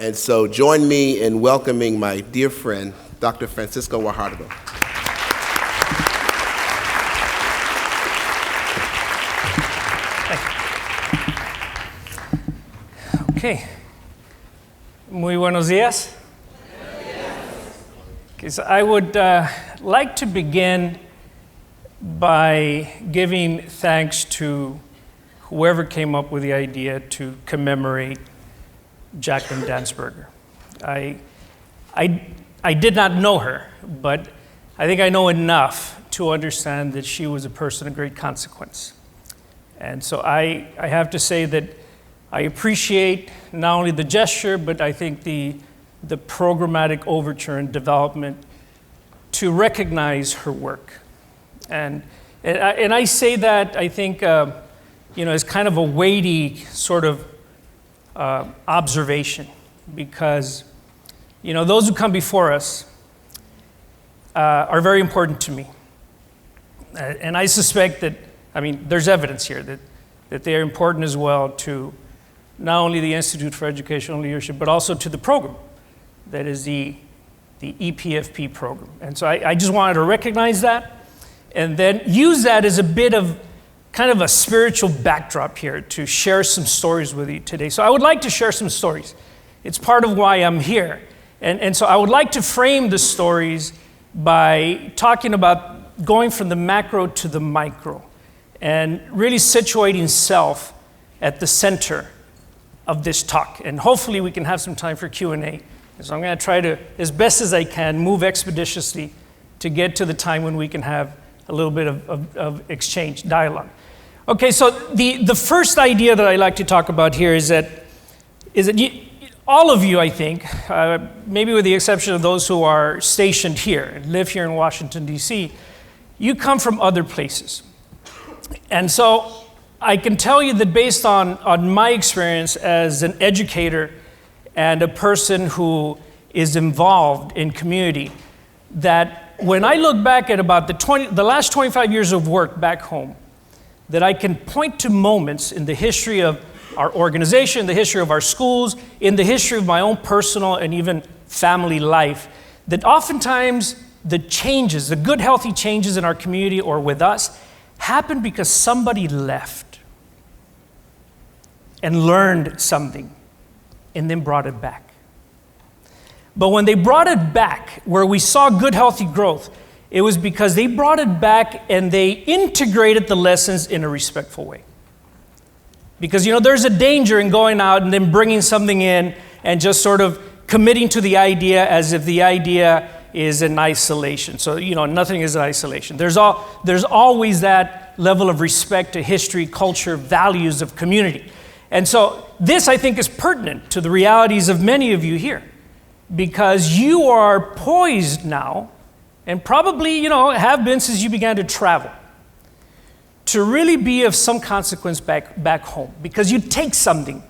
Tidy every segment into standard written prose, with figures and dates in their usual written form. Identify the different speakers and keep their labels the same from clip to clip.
Speaker 1: And so join me in welcoming my dear friend, Dr. Francisco Guajardo.
Speaker 2: Okay. Muy buenos días. Okay, so I would like to begin by giving thanks to whoever came up with the idea to commemorate Jacqueline Danzberger. I did not know her, but I think I know enough to understand that she was a person of great consequence. And so I have to say that I appreciate not only the gesture, but I think the programmatic overture and development to recognize her work. And I say that, I think, as kind of a weighty sort of observation, because, those who come before us are very important to me. And I suspect that, there's evidence here that they are important as well to not only the Institute for Educational Leadership, but also to the program that is the EPFP program. And so I just wanted to recognize that and then use that as a bit of kind of a spiritual backdrop here to share some stories with you today. So I would like to share some stories. It's part of why I'm here. And so I would like to frame the stories by talking about going from the macro to the micro and really situating self at the center of this talk. And hopefully we can have some time for Q&A. So I'm going to try to, as best as I can, move expeditiously to get to the time when we can have a little bit of exchange, dialogue. Okay, so the first idea that I like to talk about here is that all of you, I think, maybe with the exception of those who are stationed here and live here in Washington, D.C., you come from other places. And so I can tell you that based on my experience as an educator and a person who is involved in community, that when I look back at about the last 25 years of work back home, that I can point to moments in the history of our organization, the history of our schools, in the history of my own personal and even family life, that oftentimes the changes, the good, healthy changes in our community or with us, happen because somebody left and learned something and then brought it back. But when they brought it back, where we saw good, healthy growth, it was because they brought it back and they integrated the lessons in a respectful way. Because, there's a danger in going out and then bringing something in and just sort of committing to the idea as if the idea is in isolation. So, nothing is in isolation. There's always that level of respect to history, culture, values of community. And so this, I think, is pertinent to the realities of many of you here, because you are poised now, and probably, have been since you began to travel, to really be of some consequence back home, because you take something,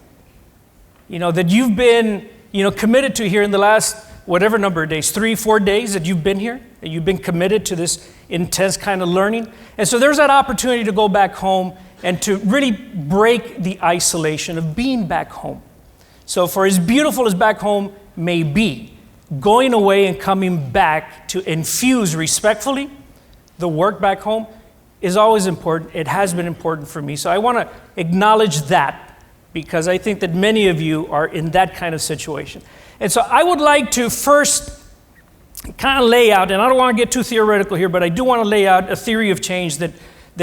Speaker 2: that you've been, committed to here in the last whatever number of days, 3-4 days that you've been here, that you've been committed to this intense kind of learning. And so there's that opportunity to go back home and to really break the isolation of being back home. So for as beautiful as back home may be, going away and coming back to infuse respectfully the work back home is always important. It has been important for me. So I want to acknowledge that, because I think that many of you are in that kind of situation. And so I would like to first kind of lay out, and I don't want to get too theoretical here, but I do want to lay out a theory of change that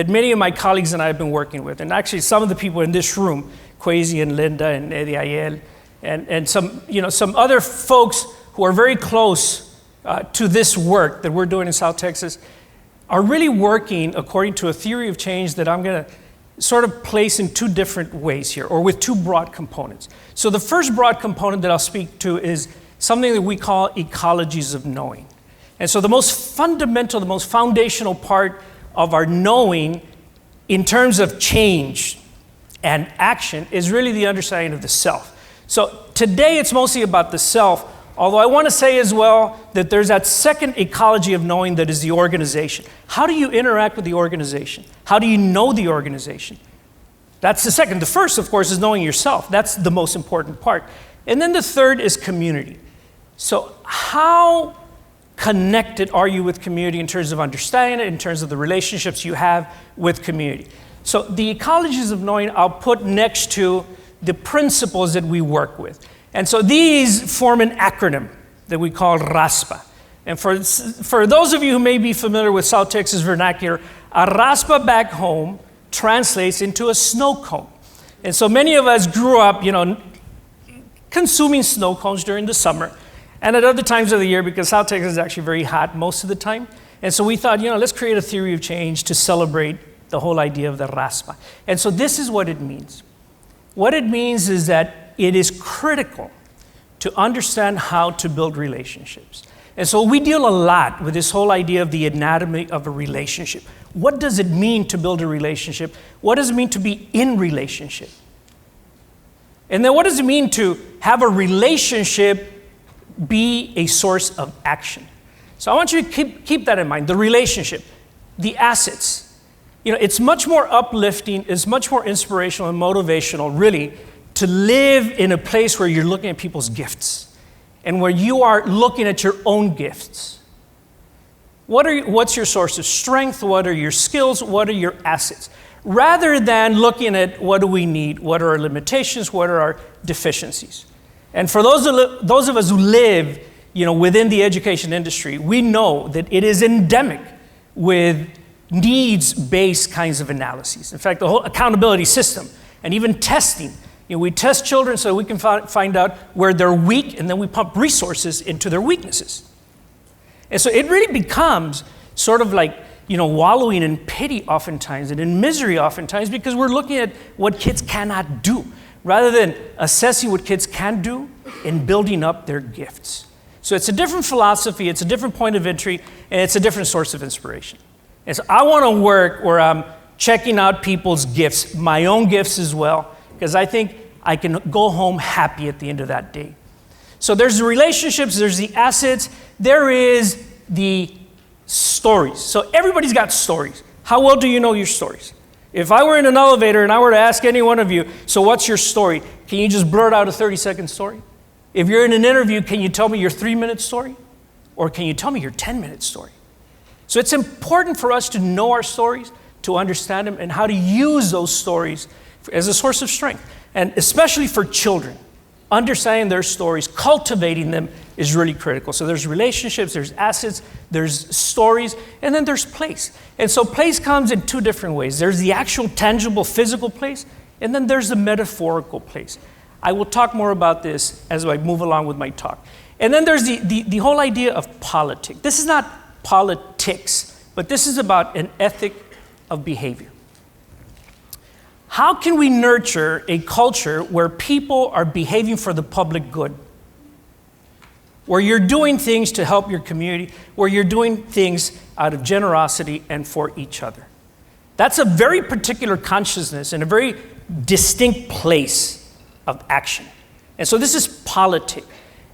Speaker 2: many of my colleagues and I have been working with. And actually some of the people in this room, Kwesi and Linda and Eddie Ayel, and some other folks who are very close to this work that we're doing in South Texas, are really working according to a theory of change that I'm going to sort of place in two different ways here, or with two broad components. So the first broad component that I'll speak to is something that we call ecologies of knowing. And so the most fundamental, the most foundational part of our knowing in terms of change and action is really the understanding of the self. So today it's mostly about the self, although I want to say as well that there's that second ecology of knowing that is the organization. How do you interact with the organization? How do you know the organization? That's the second. The first, of course, is knowing yourself. That's the most important part. And then the third is community. So how connected are you with community in terms of understanding it, in terms of the relationships you have with community? So the ecologies of knowing I'll put next to the principles that we work with. And so these form an acronym that we call RASPA. And for those of you who may be familiar with South Texas vernacular, a RASPA back home translates into a snow cone. And so many of us grew up, consuming snow cones during the summer and at other times of the year, because South Texas is actually very hot most of the time. And so we thought, let's create a theory of change to celebrate the whole idea of the RASPA. And so this is what it means. What it means is that it is critical to understand how to build relationships. And so we deal a lot with this whole idea of the anatomy of a relationship. What does it mean to build a relationship? What does it mean to be in relationship? And then what does it mean to have a relationship be a source of action? So I want you to keep that in mind, the relationship, the assets. It's much more uplifting, it's much more inspirational and motivational, really, to live in a place where you're looking at people's gifts and where you are looking at your own gifts. What's your source of strength? What are your skills? What are your assets? Rather than looking at what do we need, what are our limitations, what are our deficiencies. And for those of us who live within the education industry, we know that it is endemic with needs-based kinds of analyses. In fact, the whole accountability system and even testing, we test children so we can find out where they're weak, and then we pump resources into their weaknesses. And so it really becomes sort of like, wallowing in pity oftentimes and in misery oftentimes, because we're looking at what kids cannot do rather than assessing what kids can do and building up their gifts. So it's a different philosophy, it's a different point of entry, and it's a different source of inspiration. And so I want to work where I'm checking out people's gifts, my own gifts as well, because I think I can go home happy at the end of that day. So there's the relationships, there's the assets, there is the stories. So everybody's got stories. How well do you know your stories? If I were in an elevator and I were to ask any one of you, so what's your story? Can you just blurt out a 30-second story? If you're in an interview, can you tell me your 3-minute story? Or can you tell me your 10-minute story? So it's important for us to know our stories, to understand them, and how to use those stories as a source of strength. And especially for children, understanding their stories, cultivating them is really critical. So there's relationships, there's assets, there's stories, and then there's place. And so place comes in two different ways. There's the actual tangible physical place, and then there's the metaphorical place. I will talk more about this as I move along with my talk. And then there's the whole idea of politics. This is not politics, but this is about an ethic of behavior. How can we nurture a culture where people are behaving for the public good? Where you're doing things to help your community, where you're doing things out of generosity and for each other. That's a very particular consciousness and a very distinct place of action. And so this is politics.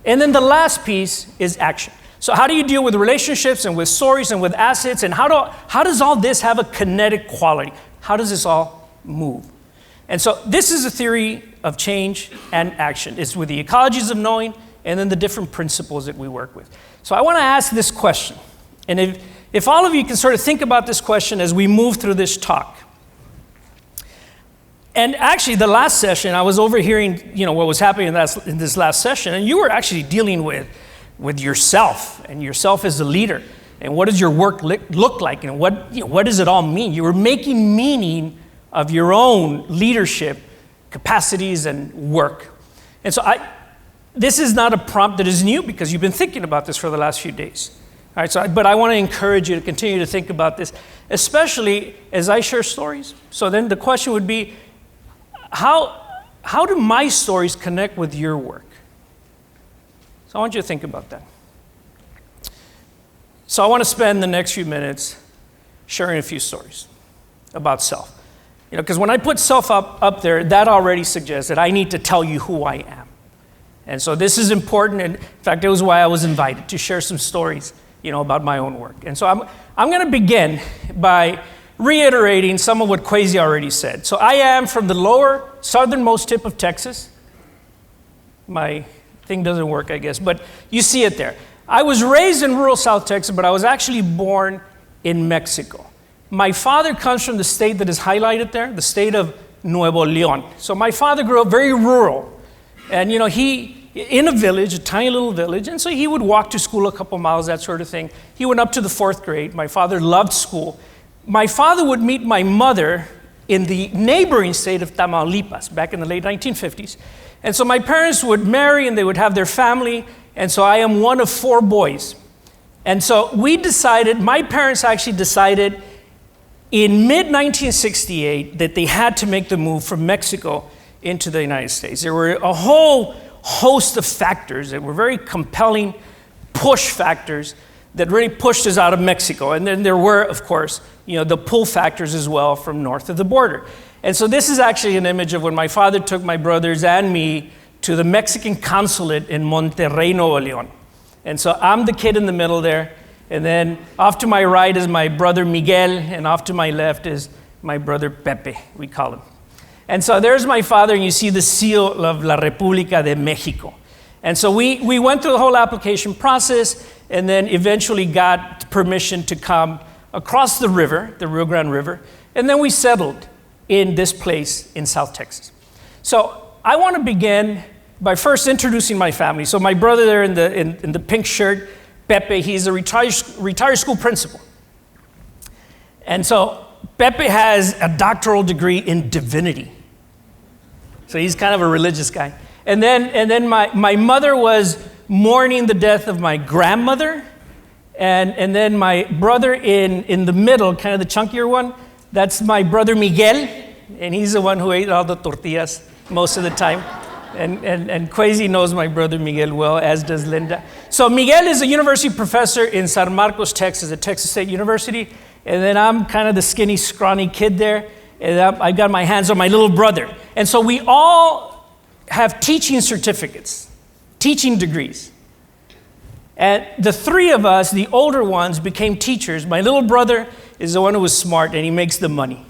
Speaker 2: And then the last piece is action. So how do you deal with relationships and with stories and with assets, and how does all this have a kinetic quality? How does this all move? And so this is a theory of change and action. It's with the ecologies of knowing and then the different principles that we work with. So I want to ask this question. And if all of you can sort of think about this question as we move through this talk. And actually, the last session, I was overhearing, what was happening in this last session, and you were actually dealing with yourself, and yourself as a leader, and what does your work look like, and what does it all mean? You were making meaning of your own leadership capacities and work. And so this is not a prompt that is new, because you've been thinking about this for the last few days. All right, but I want to encourage you to continue to think about this, especially as I share stories. So then the question would be, how do my stories connect with your work? So I want you to think about that. So I want to spend the next few minutes sharing a few stories about self. Because when I put self up there, that already suggests that I need to tell you who I am. And so this is important. And in fact, it was why I was invited to share some stories, about my own work. And so I'm going to begin by reiterating some of what Kwesi already said. So I am from the lower southernmost tip of Texas, my thing doesn't work, I guess, but you see it there. I was raised in rural South Texas, but I was actually born in Mexico. My father comes from the state that is highlighted there, the state of Nuevo León. So my father grew up very rural. And he, in a village, a tiny little village, and so he would walk to school a couple miles, that sort of thing. He went up to the 4th grade. My father loved school. My father would meet my mother in the neighboring state of Tamaulipas back in the late 1950s. And so my parents would marry and they would have their family. And so I am one of 4 boys. And so we decided, my parents actually decided in mid-1968 that they had to make the move from Mexico into the United States. There were a whole host of factors that were very compelling push factors that really pushed us out of Mexico. And then there were, of course, the pull factors as well from north of the border. And so this is actually an image of when my father took my brothers and me to the Mexican consulate in Monterrey, Nuevo León. And so I'm the kid in the middle there. And then off to my right is my brother Miguel, and off to my left is my brother Pepe, we call him. And so there's my father, and you see the seal of La República de México. And so we went through the whole application process, and then eventually got permission to come across the river, the Rio Grande River, and then we settled in this place in South Texas. So I want to begin by first introducing my family. So my brother there in the pink shirt, Pepe, he's a retired school principal. And so Pepe has a doctoral degree in divinity. So he's kind of a religious guy. And then my mother was mourning the death of my grandmother. And then my brother in the middle, kind of the chunkier one, that's my brother Miguel. And he's the one who ate all the tortillas most of the time. And Quasi knows my brother Miguel well, as does Linda. So Miguel is a university professor in San Marcos, Texas, at Texas State University. And then I'm kind of the skinny, scrawny kid there. And I got my hands on my little brother. And so we all have teaching certificates, teaching degrees. And the 3 of us, the older ones, became teachers. My little brother is the one who was smart, and he makes the money.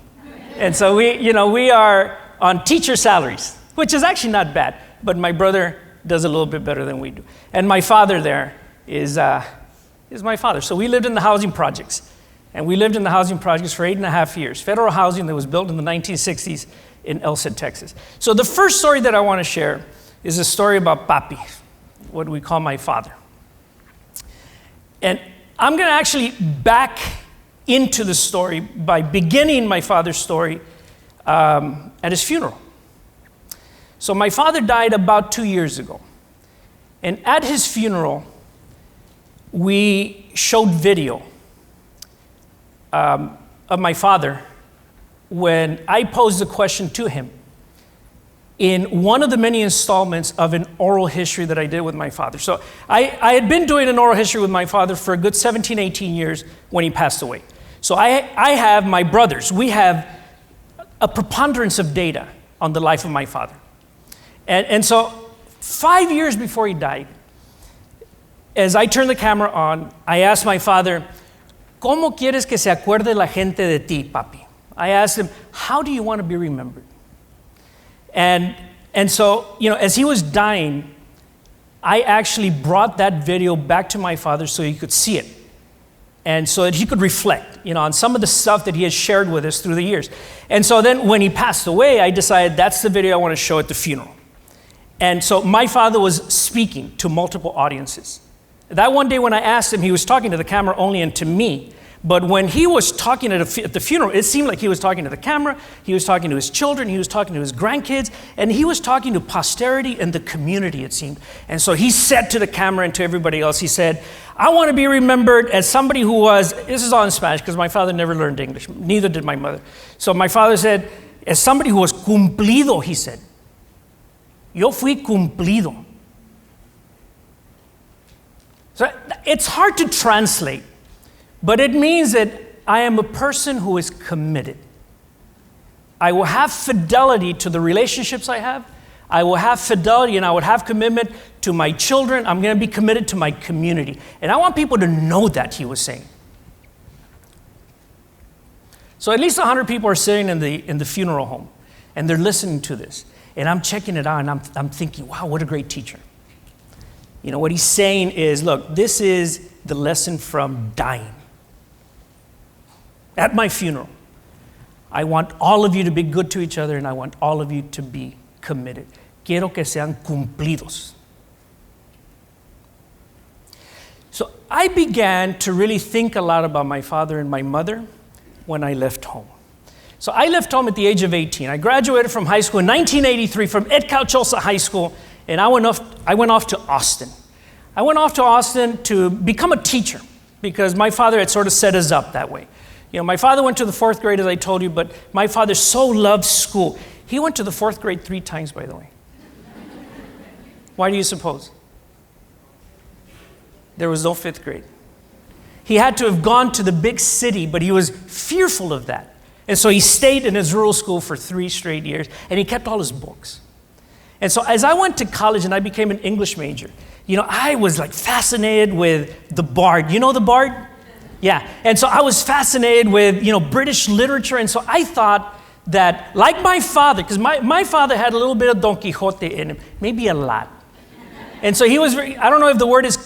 Speaker 2: And so we are on teacher salaries, which is actually not bad, but my brother does a little bit better than we do. And my father there is my father. So we lived in the housing projects. And we lived in the housing projects for 8.5 years. Federal housing that was built in the 1960s in El Cid, Texas. So the first story that I want to share is a story about Papi, what we call my father. And I'm going to actually back into the story by beginning my father's story at his funeral. So my father died about 2 years ago. And at his funeral, we showed video of my father when I posed a question to him in one of the many installments of an oral history that I did with my father. So I had been doing an oral history with my father for a good 17, 18 years when he passed away. So I have my brothers. We have a preponderance of data on the life of my father. And so 5 years before he died, as I turned the camera on, I asked my father, ¿Cómo quieres que se acuerde la gente de ti, papi? I asked him, how do you want to be remembered? And so, as he was dying, I actually brought that video back to my father so he could see it. And so that he could reflect, on some of the stuff that he has shared with us through the years. And so then when he passed away, I decided that's the video I want to show at the funeral. And so my father was speaking to multiple audiences. That one day when I asked him, he was talking to the camera only and to me. But when he was talking at the funeral, it seemed like he was talking to the camera, he was talking to his children, he was talking to his grandkids, and he was talking to posterity and the community, it seemed. And so he said to the camera and to everybody else, he said, I want to be remembered as somebody who was, this is all in Spanish because my father never learned English, neither did my mother. So my father said, as somebody who was cumplido, he said. Yo fui cumplido. So it's hard to translate, but it means that I am a person who is committed. I will have fidelity to the relationships I have. I will have fidelity and I would have commitment to my children. I'm going to be committed to my community. And I want people to know that, he was saying. So at least 100 people are sitting in the funeral home, and they're listening to this. And I'm checking it out, and I'm thinking, wow, what a great teacher. You know, what he's saying is, look, this is the lesson from dying. At my funeral, I want all of you to be good to each other, and I want all of you to be committed. Quiero que sean cumplidos. So I began to really think a lot about my father and my mother when I left home. So I left home at the age of 18. I graduated from high school in 1983 from Edcauchosa High School, and I went off to Austin. I went off to Austin to become a teacher because my father had sort of set us up that way. You know, my father went to the 4th grade, as I told you, but my father so loved school. He went to the 4th grade 3 times, by the way. Why do you suppose? There was no 5th grade. He had to have gone to the big city, but he was fearful of that. And so he stayed in his rural school for 3 straight years, and he kept all his books. And so as I went to college and I became an English major, you know, I was like fascinated with the Bard. You know the Bard? Yeah. And so I was fascinated with, you know, British literature. And so I thought that, like my father, because my father had a little bit of Don Quixote in him, maybe a lot. And so he was, I don't know if the word is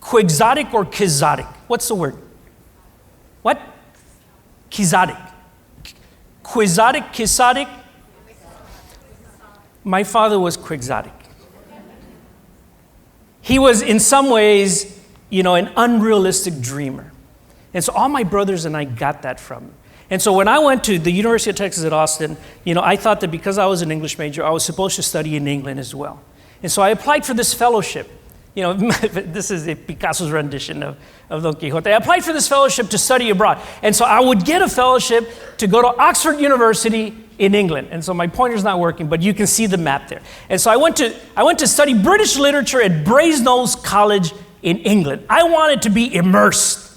Speaker 2: quixotic or quixotic. What's the word? What? Quixotic. Quixotic, quixotic. My father was quixotic. He was, in some ways, you know, an unrealistic dreamer. And so all my brothers and I got that from him. And so when I went to the University of Texas at Austin, you know, I thought that because I was an English major, I was supposed to study in England as well. And so I applied for this fellowship. You know, this is Picasso's rendition of Don Quixote. I applied for this fellowship to study abroad. And so I would get a fellowship to go to Oxford University in England. And so my pointer's not working, but you can see the map there. And so I went to study British literature at Brasenose College in England. I wanted to be immersed.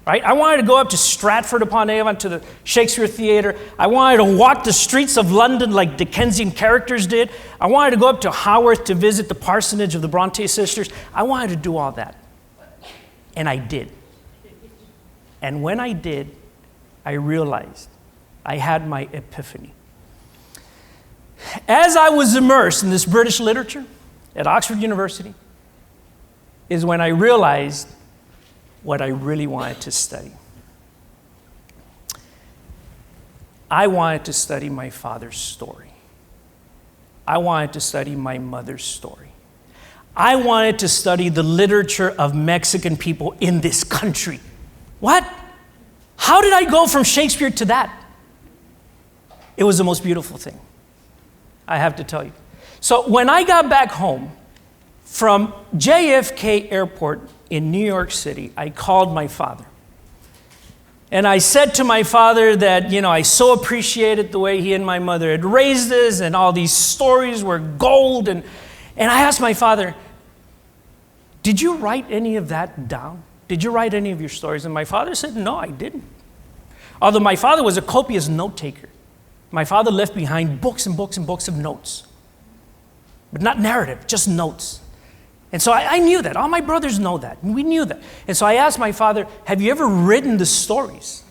Speaker 2: Right? I wanted to go up to Stratford-upon-Avon to the Shakespeare Theatre. I wanted to walk the streets of London like Dickensian characters did. I wanted to go up to Haworth to visit the parsonage of the Bronte sisters. I wanted to do all that. And I did. And when I did, I realized I had my epiphany. As I was immersed in this British literature at Oxford University is when I realized what I really wanted to study. I wanted to study my father's story. I wanted to study my mother's story. I wanted to study the literature of Mexican people in this country. What? How did I go from Shakespeare to that? It was the most beautiful thing, I have to tell you. So when I got back home from JFK Airport in New York City, I called my father. And I said to my father that, you know, I so appreciated the way he and my mother had raised us, and all these stories were gold. And I asked my father, did you write any of that down? Did you write any of your stories? And my father said, no, I didn't. Although my father was a copious note taker. My father left behind books and books and books of notes. But not narrative, just notes. And so I knew that. All my brothers know that. We knew that. And so I asked my father, have you ever written the stories,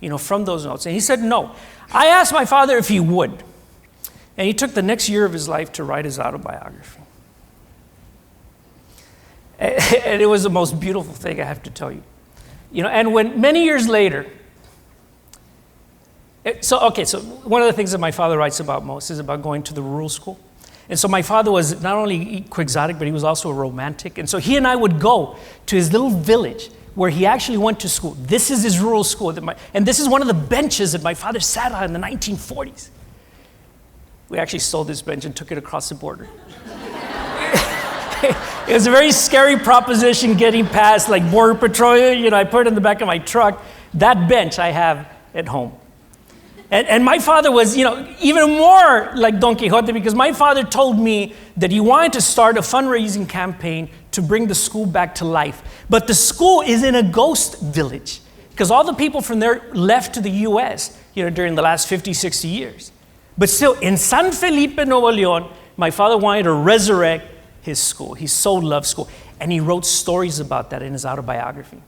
Speaker 2: you know, from those notes? And he said, no. I asked my father if he would. And he took the next year of his life to write his autobiography. And it was the most beautiful thing, I have to tell you. You know, and when many years later, so one of the things that my father writes about most is about going to the rural school. And so my father was not only quixotic, but he was also a romantic. And so he and I would go to his little village where he actually went to school. This is his rural school. And this is one of the benches that my father sat on in the 1940s. We actually stole this bench and took it across the border. It was a very scary proposition getting past like Border Patrol. You know, I put it in the back of my truck. That bench I have at home. And my father was, you know, even more like Don Quixote, because my father told me that he wanted to start a fundraising campaign to bring the school back to life. But the school is in a ghost village because all the people from there left to the U.S., you know, during the last 50, 60 years. But still, in San Felipe, Nuevo León, my father wanted to resurrect his school. He so loved school. And he wrote stories about that in his autobiography.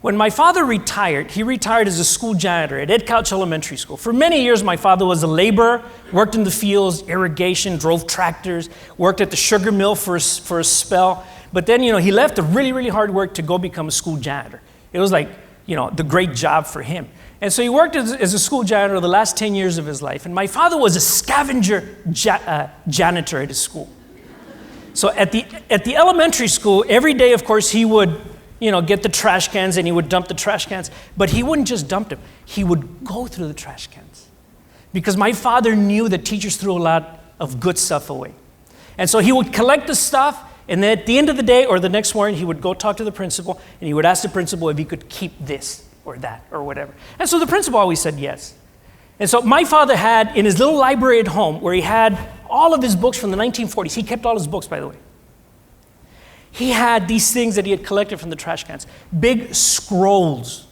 Speaker 2: When my father retired, he retired as a school janitor at Ed Couch Elementary School. For many years, my father was a laborer, worked in the fields, irrigation, drove tractors, worked at the sugar mill for a spell. But then, he left the really, really hard work to go become a school janitor. It was like, the great job for him. And so he worked as a school janitor the last 10 years of his life. And my father was a scavenger janitor at his school. So at the elementary school, every day, of course, he would get the trash cans and he would dump the trash cans. But he wouldn't just dump them. He would go through the trash cans. Because my father knew that teachers threw a lot of good stuff away. And so he would collect the stuff, and then at the end of the day or the next morning, he would go talk to the principal, and he would ask the principal if he could keep this or that or whatever. And so the principal always said yes. And so my father had, in his little library at home, where he had all of his books from the 1940s, he kept all his books, by the way. He had these things that he had collected from the trash cans, big scrolls.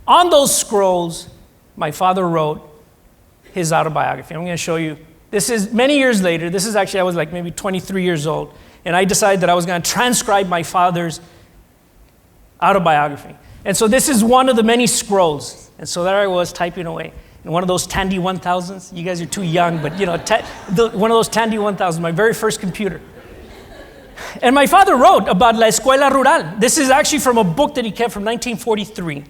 Speaker 2: On those scrolls, my father wrote his autobiography. I'm going to show you. This is many years later. This is actually, I was like maybe 23 years old, and I decided that I was going to transcribe my father's autobiography. And so this is one of the many scrolls. And so there I was typing away in one of those Tandy 1000s. You guys are too young, but one of those Tandy 1000s, my very first computer. And my father wrote about La Escuela Rural. This is actually from a book that he kept from 1943.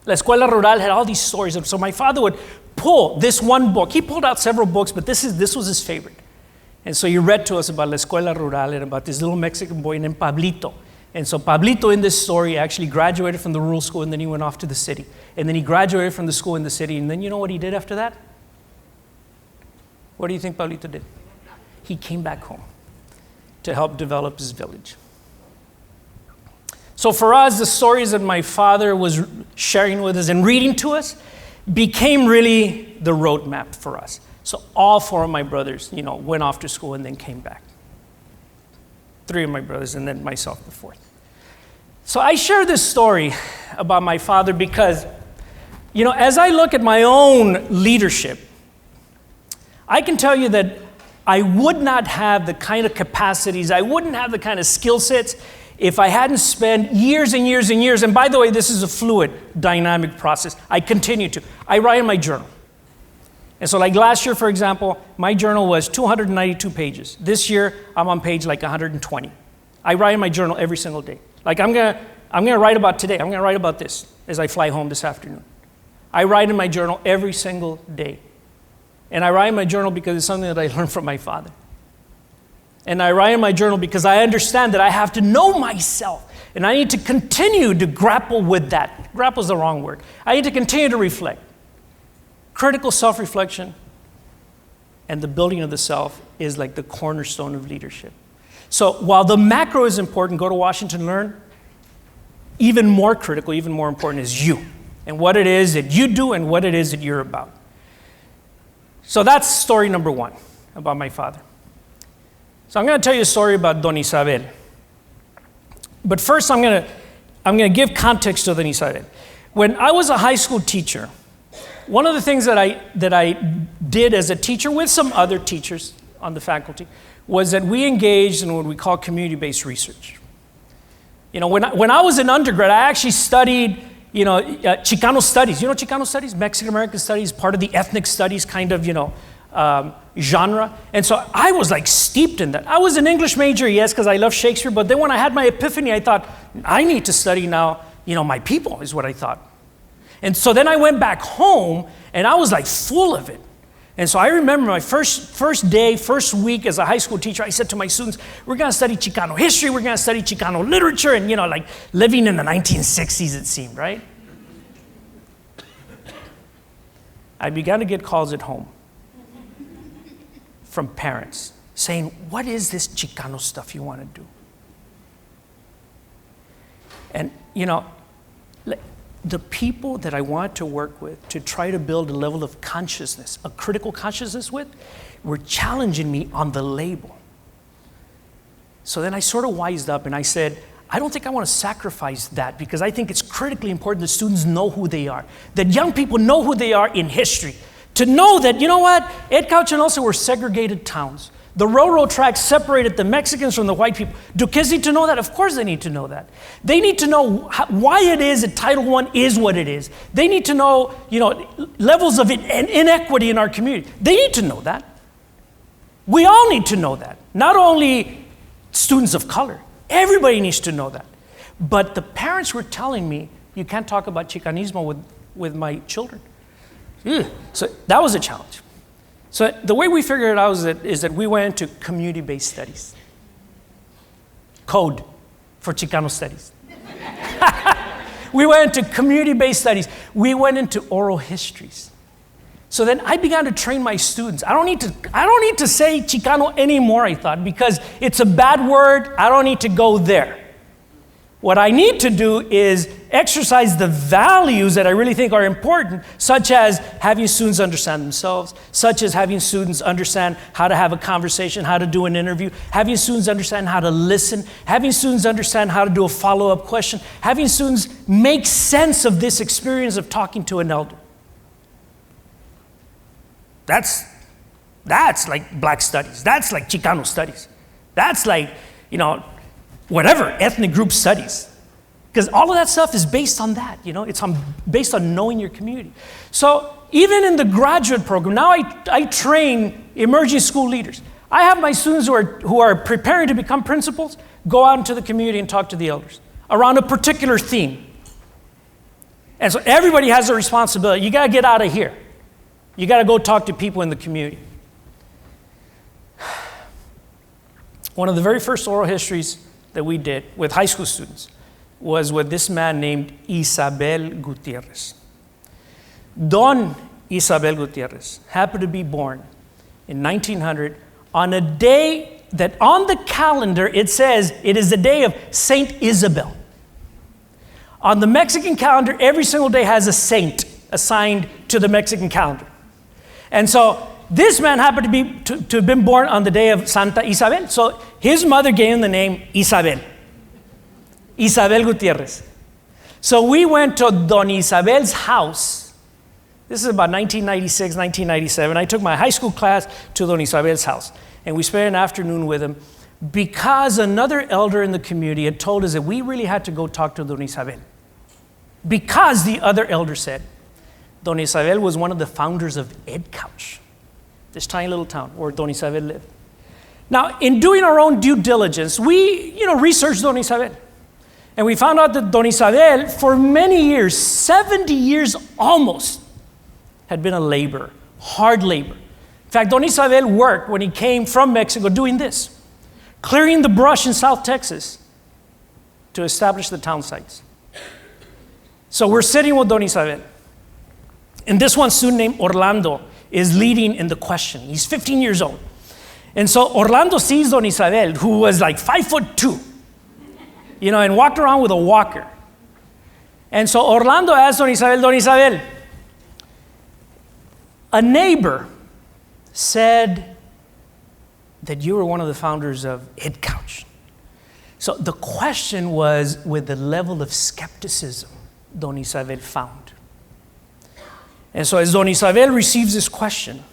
Speaker 2: La Escuela Rural had all these stories. And so my father would pull this one book. He pulled out several books, but this was his favorite. And so he read to us about La Escuela Rural and about this little Mexican boy named Pablito. And so Pablito in this story actually graduated from the rural school, and then he went off to the city. And then he graduated from the school in the city, and then you know what he did after that? What do you think Pablito did? He came back home to help develop his village. So for us, the stories that my father was sharing with us and reading to us became really the roadmap for us. So all four of my brothers, went off to school and then came back. Three of my brothers and then myself the fourth. So I share this story about my father because, as I look at my own leadership, I can tell you that I would not have the kind of capacities, I wouldn't have the kind of skill sets if I hadn't spent years and years and years. And by the way, this is a fluid, dynamic process. I continue to. I write in my journal. And so like last year, for example, my journal was 292 pages. This year, I'm on page like 120. I write in my journal every single day. Like I'm gonna write about today. I'm gonna write about this as I fly home this afternoon. I write in my journal every single day. And I write in my journal because it's something that I learned from my father. And I write in my journal because I understand that I have to know myself. And I need to continue to grapple with that. Grapple is the wrong word. I need to continue to reflect. Critical self-reflection and the building of the self is like the cornerstone of leadership. So while the macro is important, go to Washington, learn, even more critical, even more important is you and what it is that you do and what it is that you're about. So that's story number one about my father. So I'm going to tell you a story about Don Isabel. But first I'm going to give context to Don Isabel. When I was a high school teacher, one of the things that I did as a teacher with some other teachers on the faculty was that we engaged in what we call community-based research. When I was an undergrad, I actually studied Chicano studies. Chicano studies, Mexican-American studies, part of the ethnic studies kind of, genre. And so I was like steeped in that. I was an English major, yes, because I love Shakespeare, but then when I had my epiphany, I thought, I need to study now, my people is what I thought. And so then I went back home and I was like full of it. And so I remember my first week as a high school teacher, I said to my students, we're going to study Chicano history, we're going to study Chicano literature, and like living in the 1960s it seemed, right? I began to get calls at home from parents saying, what is this Chicano stuff you want to do? And the people that I wanted to work with to try to build a level of consciousness, a critical consciousness with, were challenging me on the label. So then I sort of wised up and I said, I don't think I want to sacrifice that because I think it's critically important that students know who they are, that young people know who they are in history, to know that, Ed Couch and Elsa were segregated towns. The railroad tracks separated the Mexicans from the white people. Do kids need to know that? Of course they need to know that. They need to know why it is that Title I is what it is. They need to know, levels of inequity in our community. They need to know that. We all need to know that. Not only students of color. Everybody needs to know that. But the parents were telling me, you can't talk about Chicanismo with my children. So that was a challenge. So the way we figured it out is that we went into community-based studies. Code for Chicano studies. We went into community-based studies. We went into oral histories. So then I began to train my students. I don't need to say Chicano anymore, I thought, because it's a bad word. I don't need to go there. What I need to do is exercise the values that I really think are important, such as having students understand themselves, such as having students understand how to have a conversation, how to do an interview, having students understand how to listen, having students understand how to do a follow-up question, having students make sense of this experience of talking to an elder. That's like Black studies. That's like Chicano studies. That's like, whatever, ethnic group studies. Because all of that stuff is based on that, it's based on knowing your community. So even in the graduate program, now I train emerging school leaders. I have my students who are preparing to become principals go out into the community and talk to the elders around a particular theme. And so everybody has a responsibility. You got to get out of here. You got to go talk to people in the community. One of the very first oral histories that we did with high school students was with this man named Isabel Gutierrez. Don Isabel Gutierrez happened to be born in 1900 on a day that on the calendar it says it is the day of Saint Isabel. On the Mexican calendar, every single day has a saint assigned to the Mexican calendar. And so this man happened to have been born on the day of Santa Isabel. So his mother gave him the name Isabel. Isabel Gutierrez. So we went to Don Isabel's house. This is about 1996, 1997. I took my high school class to Don Isabel's house. And we spent an afternoon with him because another elder in the community had told us that we really had to go talk to Don Isabel. Because the other elder said, Don Isabel was one of the founders of Ed Couch, this tiny little town where Don Isabel lived. Now, in doing our own due diligence, we, researched Don Isabel. And we found out that Don Isabel, for many years, 70 years almost, had been a laborer, hard labor. In fact, Don Isabel worked when he came from Mexico doing this, clearing the brush in South Texas to establish the town sites. So we're sitting with Don Isabel. And this one student named Orlando is leading in the question. He's 15 years old. And so Orlando sees Don Isabel, who was like 5'2", and walked around with a walker. And so Orlando asked Don Isabel, a neighbor said that you were one of the founders of Ed Couch. So the question was with the level of skepticism Don Isabel found. And so as Don Isabel receives this question,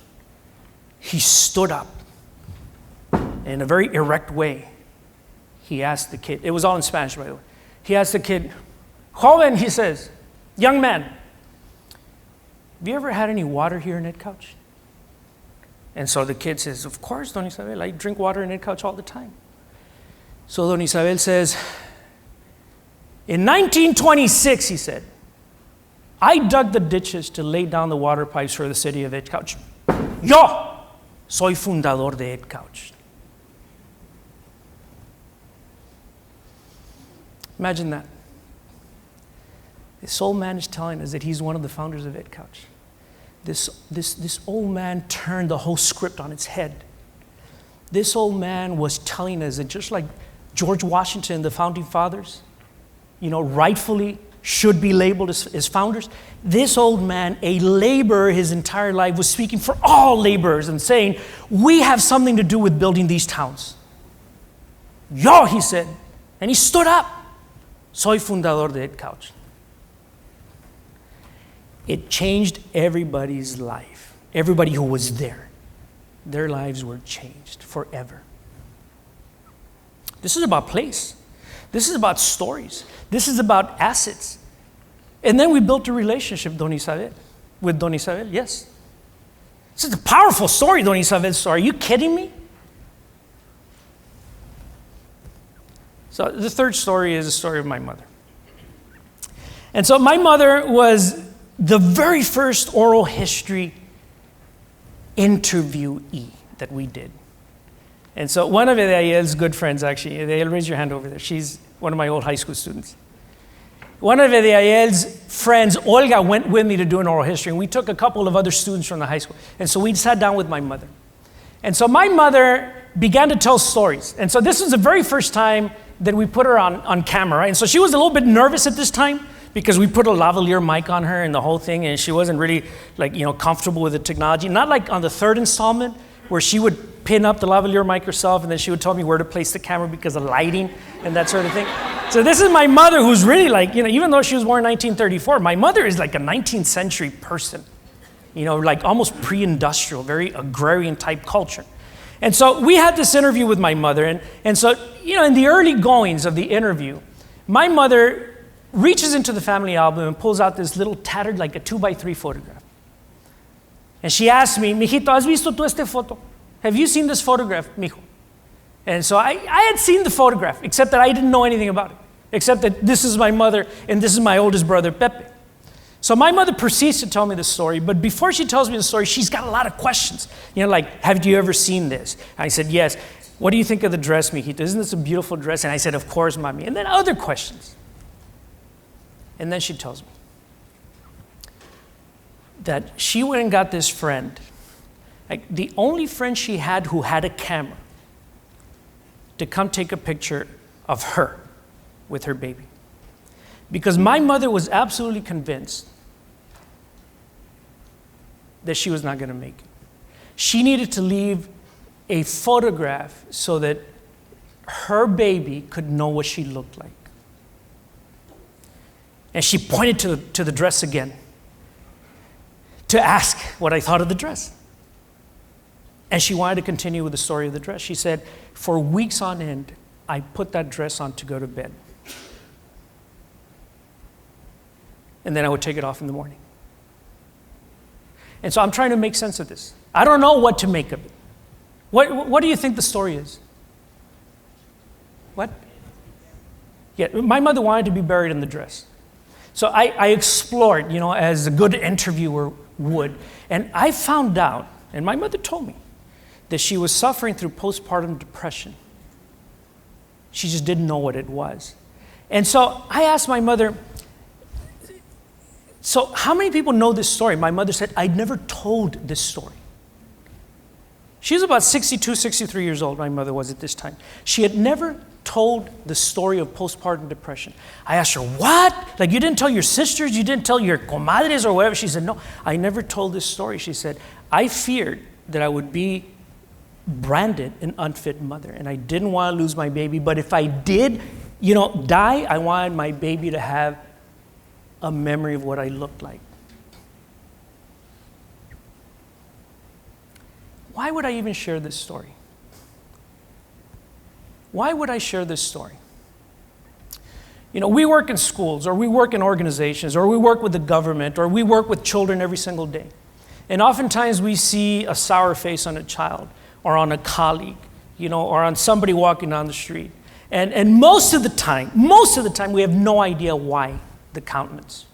Speaker 2: he stood up. In a very erect way, he asked the kid, it was all in Spanish, by the way. He asked the kid, Joven, he says, young man, have you ever had any water here in Ed Couch? And so the kid says, of course, Don Isabel, I drink water in Ed Couch all the time. So Don Isabel says, in 1926, he said, I dug the ditches to lay down the water pipes for the city of Ed Couch. Yo soy fundador de Ed Couch. Imagine that. This old man is telling us that he's one of the founders of Ed Couch. This old man turned the whole script on its head. This old man was telling us that just like George Washington, the founding fathers, rightfully should be labeled as founders, this old man, a laborer his entire life, was speaking for all laborers and saying, we have something to do with building these towns. Yo, he said, and he stood up. Soy fundador de Ed Couch. It changed everybody's life, everybody who was there. their lives were changed forever. This is about place. This is about stories. This is about assets. And then we built a relationship, with Don Isabel, yes. This is a powerful story, Don Isabel's story. Are you kidding me? So the third story is the story of my mother. And so my mother was the very first oral history interviewee that we did. And so one of Ediel's good friends, actually, Ediel, raise your hand over there. She's one of my old high school students. One of Ediel's friends, Olga, went with me to do an oral history, and we took a couple of other students from the high school. And so we sat down with my mother. And so my mother began to tell stories. And so this was the very first time that we put her on camera, right? And so she was a little bit nervous at this time because we put a lavalier mic on her and the whole thing, and she wasn't really comfortable with the technology. Not like on the third installment where she would pin up the lavalier mic herself and then she would tell me where to place the camera because of lighting and that sort of thing. So this is my mother who's really even though she was born in 1934, my mother is like a 19th century person, like almost pre-industrial, very agrarian type culture. And so we had this interview with my mother. And so, in the early goings of the interview, my mother reaches into the family album and pulls out this little tattered, like a 2x3 photograph. And she asked me, "Mijito, ¿has visto tú esta foto? Have you seen this photograph, mijo?" And so I had seen the photograph, except that I didn't know anything about it, except that this is my mother and this is my oldest brother, Pepe. So my mother proceeds to tell me the story, but before she tells me the story, she's got a lot of questions. Like, have you ever seen this? I said, yes. What do you think of the dress, mijito? Isn't this a beautiful dress? And I said, of course, mommy. And then other questions. And then she tells me that she went and got this friend, like the only friend she had who had a camera, to come take a picture of her with her baby. Because my mother was absolutely convinced that she was not going to make it. She needed to leave a photograph so that her baby could know what she looked like. And she pointed to the dress again to ask what I thought of the dress. And she wanted to continue with the story of the dress. She said, for weeks on end, I put that dress on to go to bed. And then I would take it off in the morning. And so I'm trying to make sense of this. I don't know what to make of it. What do you think the story is? What? Yeah, my mother wanted to be buried in the dress. So I explored, as a good interviewer would. And I found out, and my mother told me, that she was suffering through postpartum depression. She just didn't know what it was. And so I asked my mother, so how many people know this story? My mother said, I'd never told this story. She was about 62, 63 years old, my mother was at this time. She had never told the story of postpartum depression. I asked her, what? Like, you didn't tell your sisters? You didn't tell your comadres or whatever? She said, no, I never told this story. She said, I feared that I would be branded an unfit mother, and I didn't want to lose my baby, but if I did, die, I wanted my baby to have a memory of what I looked like. Why would I even share this story? Why would I share this story? We work in schools, or we work in organizations, or we work with the government, or we work with children every single day. And oftentimes we see a sour face on a child, or on a colleague, or on somebody walking down the street. And most of the time, we have no idea why the countenance.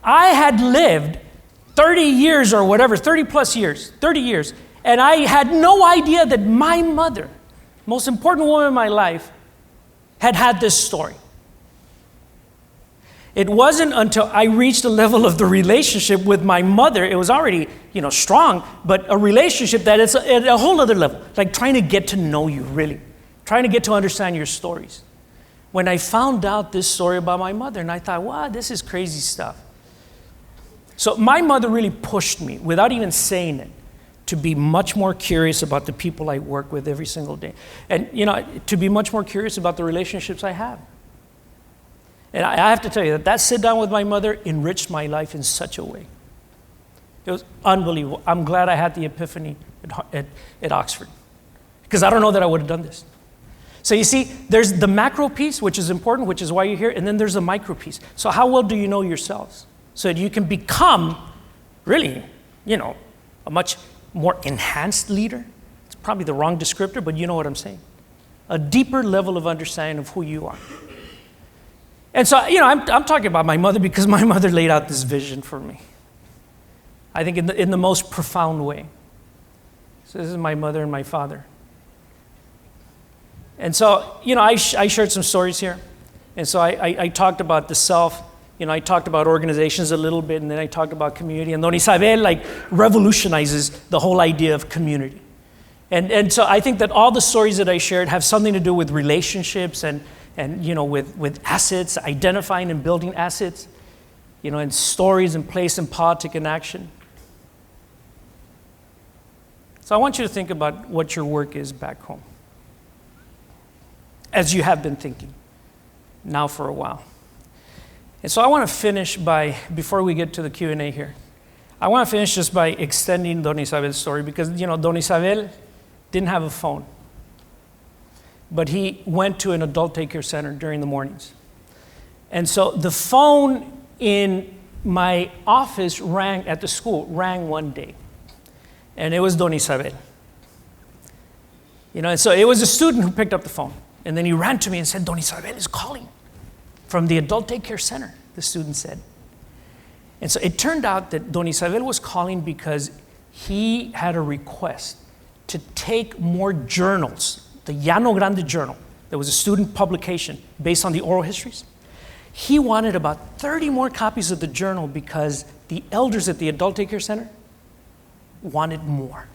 Speaker 2: I had lived 30 years or whatever, 30 years, and I had no idea that my mother, most important woman in my life, had this story. It wasn't until I reached the level of the relationship with my mother, it was already, strong, but a relationship that is at a whole other level, like trying to get to know you, really, trying to get to understand your stories. When I found out this story about my mother, and I thought, wow, this is crazy stuff. So my mother really pushed me, without even saying it, to be much more curious about the people I work with every single day. And, to be much more curious about the relationships I have. And I have to tell you that sit down with my mother enriched my life in such a way. It was unbelievable. I'm glad I had the epiphany at Oxford, because I don't know that I would have done this. So you see, there's the macro piece, which is important, which is why you're here, and then there's the micro piece. So how well do you know yourselves? So that you can become, really, a much more enhanced leader. It's probably the wrong descriptor, but you know what I'm saying. A deeper level of understanding of who you are. And so, I'm talking about my mother because my mother laid out this vision for me. I think in the most profound way. So this is my mother and my father. And so, I shared some stories here. And so I talked about the self. I talked about organizations a little bit, and then I talked about community. And Don Isabel, revolutionizes the whole idea of community. And so I think that all the stories that I shared have something to do with relationships and with assets, identifying and building assets, and stories and place and politic and action. So I want you to think about what your work is back home, as you have been thinking now for a while. And so I want to finish before we get to the Q&A here, I want to finish just by extending Don Isabel's story, because, Don Isabel didn't have a phone, but he went to an adult daycare center during the mornings. And so the phone in my office at the school rang one day, and it was Don Isabel. And so it was a student who picked up the phone, and then he ran to me and said, Don Isabel is calling from the adult daycare center, the student said. And so it turned out that Don Isabel was calling because he had a request to take more journals, the Llano Grande Journal, that was a student publication based on the oral histories. He wanted about 30 more copies of the journal because the elders at the adult daycare center wanted more.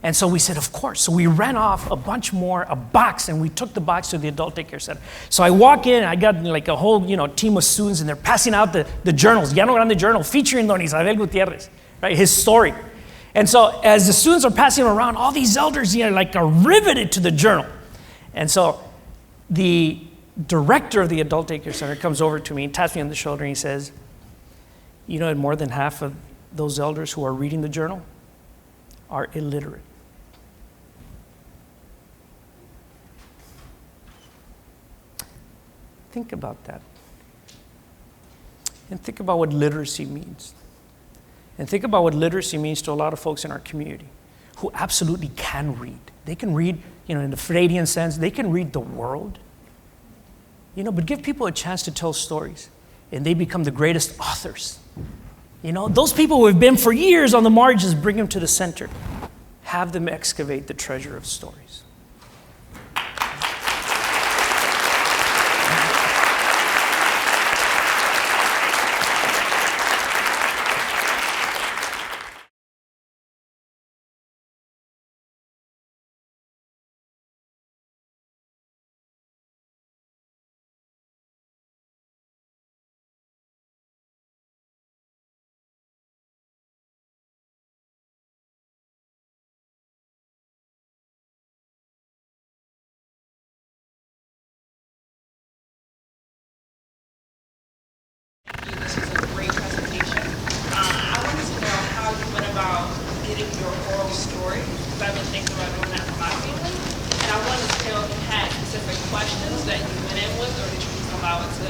Speaker 2: And so we said, of course. So we ran off a bunch more, a box, and we took the box to the adult daycare center. So I walk in, I got a whole team of students, and they're passing out the journals, Llano Grande Journal, featuring Don Isabel Gutierrez, right, his story. And so as the students are passing around, all these elders are riveted to the journal. And so the director of the adult daycare center comes over to me and taps me on the shoulder, and he says, more than half of those elders who are reading the journal are illiterate. Think about that. And think about what literacy means. And think about what literacy means to a lot of folks in our community who absolutely can read. They can read, in the Freudian sense, they can read the world. But give people a chance to tell stories, and they become the greatest authors. Those people who have been for years on the margins, bring them to the center. Have them excavate the treasure of stories.
Speaker 3: This was a great presentation. I wanted to know how you went about getting your oral story, because I've been thinking about doing that for my family. And I wanted to know if you had specific questions that you went in with, or did you just allow it to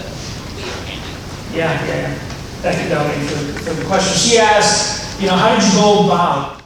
Speaker 3: be your family?
Speaker 2: Yeah. Thank you, Dominique, for the question. She asked, how did you go about